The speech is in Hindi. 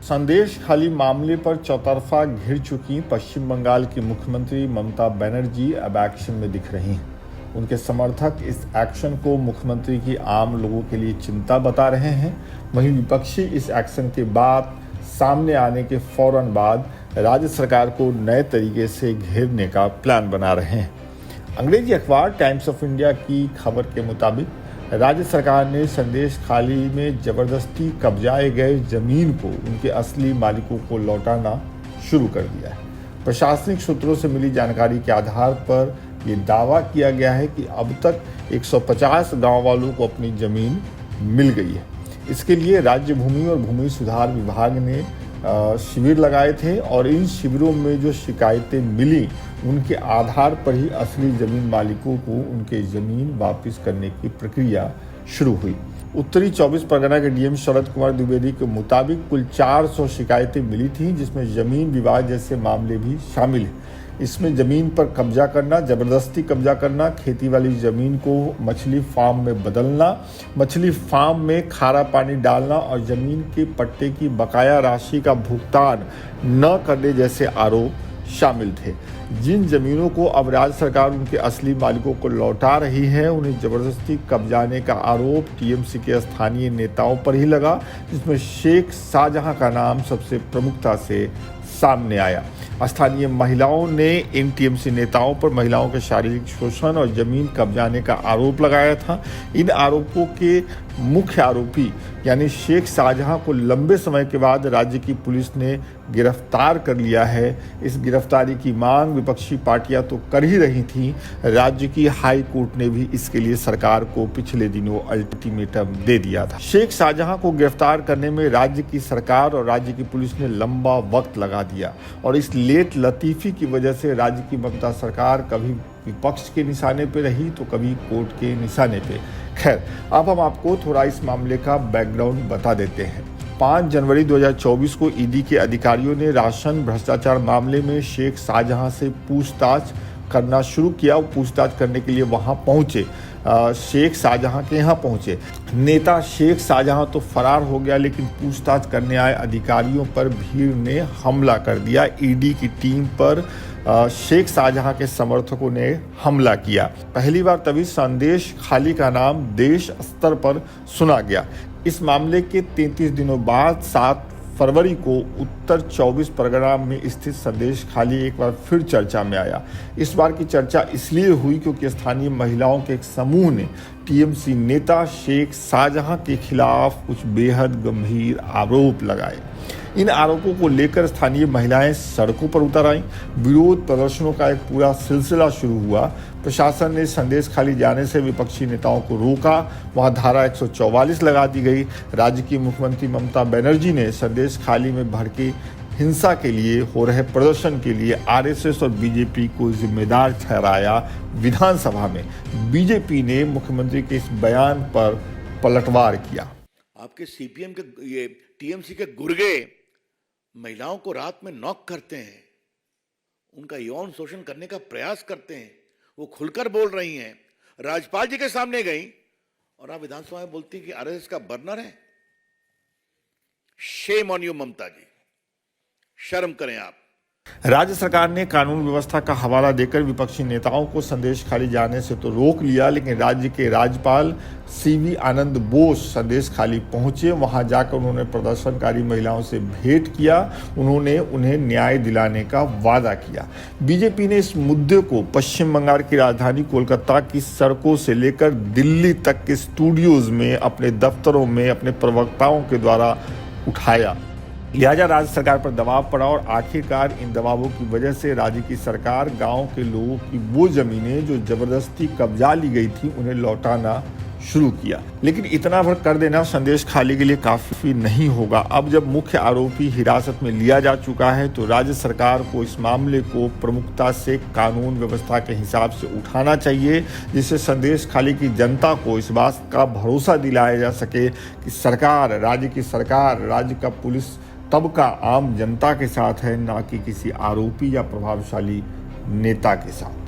संदेश खाली मामले पर चौतरफा घिर चुकी पश्चिम बंगाल की मुख्यमंत्री ममता बनर्जी अब एक्शन में दिख रही हैं। उनके समर्थक इस एक्शन को मुख्यमंत्री की आम लोगों के लिए चिंता बता रहे हैं। वहीं विपक्षी इस एक्शन के बाद सामने आने के फौरन बाद राज्य सरकार को नए तरीके से घेरने का प्लान बना रहे हैं। अंग्रेजी अखबार टाइम्स ऑफ इंडिया की खबर के मुताबिक राज्य सरकार ने संदेश खाली में जबरदस्ती कब्जाए गए जमीन को उनके असली मालिकों को लौटाना शुरू कर दिया है। प्रशासनिक सूत्रों से मिली जानकारी के आधार पर यह दावा किया गया है कि अब तक 150 गांव वालों को अपनी जमीन मिल गई है। इसके लिए राज्य भूमि और भूमि सुधार विभाग ने शिविर लगाए थे और इन शिविरों में जो शिकायतें मिली उनके आधार पर ही असली जमीन मालिकों को उनके जमीन वापस करने की प्रक्रिया शुरू हुई। उत्तरी 24 परगना के डीएम शरद कुमार द्विवेदी के मुताबिक कुल 400 शिकायतें मिली थी, जिसमें जमीन विवाद जैसे मामले भी शामिल हैं। इसमें जमीन पर कब्जा करना, जबरदस्ती कब्जा करना, खेती वाली जमीन को मछली फार्म में बदलना, मछली फार्म में खारा पानी डालना और जमीन के पट्टे की बकाया राशि का भुगतान न करने जैसे आरोप शामिल थे। जिन जमीनों को अब राज्य सरकार उनके असली मालिकों को लौटा रही है, उन्हें जबरदस्ती कब्जाने का आरोप टीएमसी के स्थानीय नेताओं पर ही लगा, जिसमें शेख शाहजहां का नाम सबसे प्रमुखता से सामने आया। स्थानीय महिलाओं ने इन टीएमसी नेताओं पर महिलाओं के शारीरिक शोषण और जमीन कब्जाने का आरोप लगाया था। इन आरोपों के मुख्य आरोपी यानी शेख शाहजहां को लंबे समय के बाद राज्य की पुलिस ने गिरफ्तार कर लिया है। इस गिरफ्तारी की मांग विपक्षी पार्टियां तो कर ही रही थीं। राज्य की हाई कोर्ट ने भी इसके लिए सरकार को पिछले दिनों अल्टीमेटम दे दिया था। शेख शाहजहां को गिरफ्तार करने में राज्य की सरकार और राज्य की पुलिस ने लंबा वक्त लगा दिया और इस लेट लतीफी की वजह से राज्य की ममता सरकार कभी विपक्ष के निशाने पे रही तो कभी कोर्ट के निशाने पे। खैर, अब हम आपको थोड़ा इस मामले का बैकग्राउंड बता देते हैं। 5 जनवरी 2024 को ईडी के अधिकारियों ने राशन भ्रष्टाचार मामले में शेख शाहजहां से पूछताछ करना शुरू किया। वो पूछताछ करने के लिए वहां पहुंचे, शेख शाहजहां के यहाँ पहुंचे। नेता शेख शाहजहां तो फरार हो गया, लेकिन पूछताछ करने आए अधिकारियों पर भीड़ ने हमला कर दिया। ईडी की टीम पर शेख शाहजहां के समर्थकों ने हमला किया। पहली बार तभी संदेश खाली का नाम देश स्तर पर सुना गया। इस मामले के 33 दिनों बाद 7 फरवरी को उत्तर 24 परगना में स्थित संदेश खाली एक बार फिर चर्चा में आया। इस बार की चर्चा इसलिए हुई क्योंकि स्थानीय महिलाओं के एक समूह ने टीएमसी नेता शेख शाहजहां के खिलाफ कुछ बेहद गंभीर आरोप लगाए। इन आरोपों को लेकर स्थानीय महिलाएं सड़कों पर उतर आईं। विरोध प्रदर्शनों का एक पूरा सिलसिला शुरू हुआ। प्रशासन ने संदेश खाली जाने से विपक्षी नेताओं को रोका। वहां धारा 144 लगा दी गई। राज्य की मुख्यमंत्री ममता बनर्जी ने संदेश खाली में भड़की हिंसा के लिए हो रहे प्रदर्शन के लिए आरएसएस और बीजेपी को जिम्मेदार ठहराया। विधानसभा में बीजेपी ने मुख्यमंत्री के इस बयान पर पलटवार किया। आपके सीपीएम के ये टीएमसी के गुर्गे महिलाओं को रात में नॉक करते हैं, उनका यौन शोषण करने का प्रयास करते हैं। वो खुलकर बोल रही हैं, राज्यपाल जी के सामने गई और आप विधानसभा में बोलती कि आरएसएस का बर्नर है। शेम ऑन यू ममता जी, शर्म करें आप। राज्य सरकार ने कानून व्यवस्था का हवाला देकर विपक्षी नेताओं को संदेश खाली जाने से तो रोक लिया, लेकिन राज्य के राज्यपाल सीवी आनंद बोस संदेश खाली पहुंचे। वहां जाकर उन्होंने प्रदर्शनकारी महिलाओं से भेंट किया। उन्होंने उन्हें न्याय दिलाने का वादा किया। बीजेपी ने इस मुद्दे को पश्चिम बंगाल की राजधानी कोलकाता की सड़कों से लेकर दिल्ली तक के स्टूडियोज में, अपने दफ्तरों में, अपने प्रवक्ताओं के द्वारा उठाया। लिहाजा राज्य सरकार पर दबाव पड़ा और आखिरकार इन दबावों की वजह से राज्य की सरकार गांव के लोगों की वो जमीनें जो जबरदस्ती कब्जा ली गई थी उन्हें लौटाना शुरू किया। लेकिन इतना भर कर देना संदेश खाली के लिए काफी नहीं होगा। अब जब मुख्य आरोपी हिरासत में लिया जा चुका है तो राज्य सरकार को इस मामले को प्रमुखता से कानून व्यवस्था के हिसाब से उठाना चाहिए, जिससे संदेश खाली की जनता को इस बात का भरोसा दिलाया जा सके कि सरकार, राज्य का पुलिस तबका आम जनता के साथ है, ना कि किसी आरोपी या प्रभावशाली नेता के साथ।